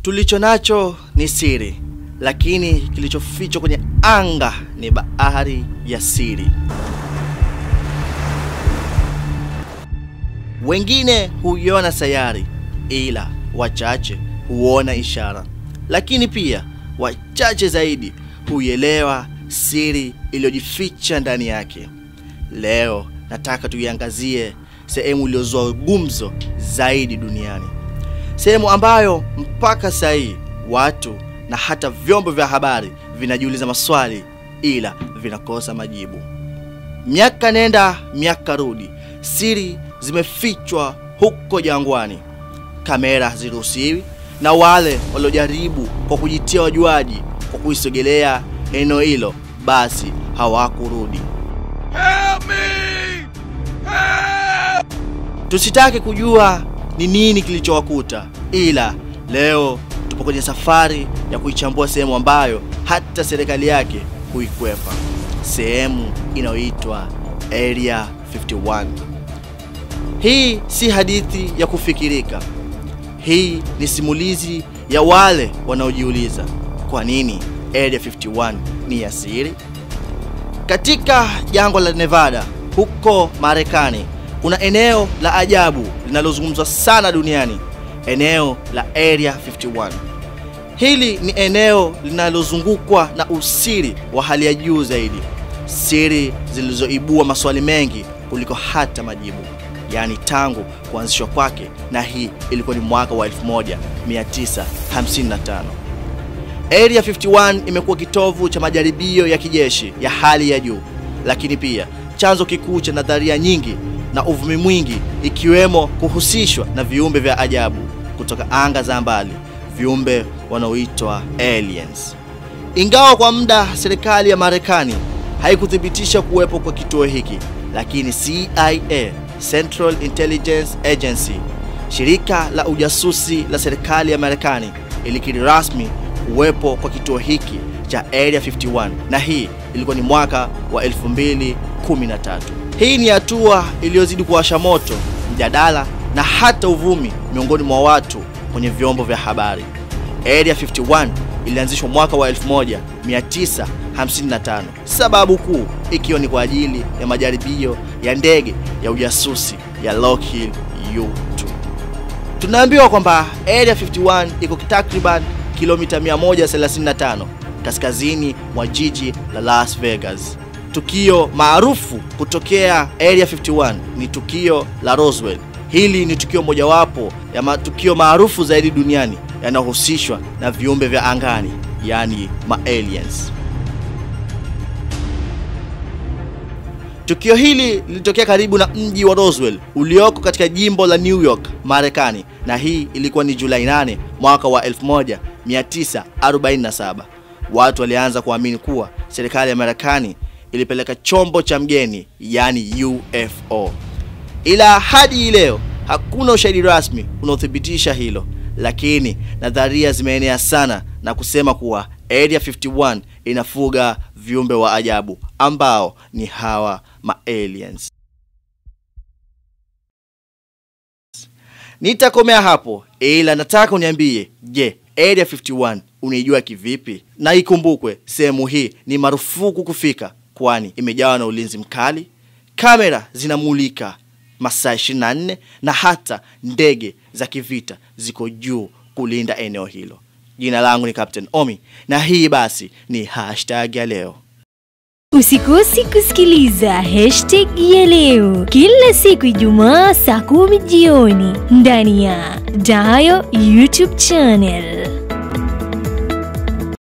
Tulicho nacho ni siri, lakini kilichofichwa kwenye anga ni bahari ya siri. Wengine huiona sayari, ila wachache huona ishara. Lakini pia wachache zaidi huielewa siri iliyojificha ndani yake. Leo nataka tuiangazie sehemu iliyozua gumzo zaidi duniani. Sehemu ambayo mpaka sasa watu na hata vyombo vya habari vinajiuliza maswali ila vinakosa majibu. Miaka nenda miaka rudi, siri zimefichwa huko jangwani. Kamera haziruhusiwi na wale waliojaribu kwa kujitia wajuaji kwa kuisogelea eneo hilo basi hawakurudi. Help me! Help! Tusitake kujua ni nini kilichowakuta, ila leo tupo kwenye safari ya kuichambua sehemu ambayo hata serikali yake huikwepa. Sehemu inayoitwa Area 51. Hii si hadithi ya kufikirika. Hii ni simulizi ya wale wanaojiuliza kwa nini Area 51 ni ya siri. Katika jangwa la Nevada huko Marekani kuna eneo la ajabu linalozungumzwa sana duniani, eneo la Area 51. Hili ni eneo linalozungukwa na usiri wa hali ya juu zaidi, siri zilizoibua maswali mengi kuliko hata majibu, yani tangu kuanzishwa kwake, na hii ilikuwa ni mwaka wa 1955. Area 51 imekuwa kitovu cha majaribio ya kijeshi ya hali ya juu, lakini pia chanzo kikuu cha nadharia nyingi na uvumi mwingi, ikiwemo kuhusishwa na viumbe vya ajabu kutoka anga za mbali, viumbe wanaoitwa aliens. Ingawa kwa muda serikali ya Marekani haikuthibitisha kuwepo kwa kituo hiki, lakini CIA, Central Intelligence Agency, shirika la ujasusi la serikali ya Marekani, ilikiri rasmi uwepo kwa kituo hiki cha Area 51, na hii ilikuwa ni mwaka wa 2013. Hii ni hatua iliyozidi kuwasha moto mjadala na hata uvumi miongoni mwa watu kwenye vyombo vya habari. Area 51 ilianzishwa mwaka wa 1955, sababu kuu ikiwa ni kwa ajili ya majaribio ya ndege ya ujasusi ya Lockheed U-2. Tunaambiwa kwamba Area 51 iko takriban kilomita 135 kaskazini mwa jiji la Las Vegas. Tukio maarufu kutokea Area 51 ni tukio la Roswell. Hili ni tukio mojawapo ya matukio maarufu zaidi duniani yanayohusishwa na viumbe vya angani, yani aliens. Tukio hili lilitokea karibu na mji wa Roswell ulioko katika jimbo la New York, Marekani, na hii ilikuwa ni Julai 8 mwaka wa 1947. Watu walianza kuamini kuwa serikali ya Marekani ilipeleka chombo cha mgeni, yani UFO. Ila hadi leo hakuna ushahidi rasmi unaothibitisha hilo, lakini nadharia zimeenea sana na kusema kuwa Area 51 inafuga viumbe wa ajabu ambao ni hawa aliens. Nitakomea hapo, ila nataka uniambie, je, Area 51 unaijua kivipi? Na ikumbukwe sehemu hii ni marufuku kufika, kwani imejawa na ulinzi mkali. Kamera zinamulika masaa 24 na hata ndege za kivita ziko juu kulinda eneo hilo. Jina langu ni Captain Omi na hii basi ni hashtag ya leo. Usikose kusikiliza hashtag ya leo kila siku Ijumaa saa 10 jioni ndani ya Dayo YouTube channel.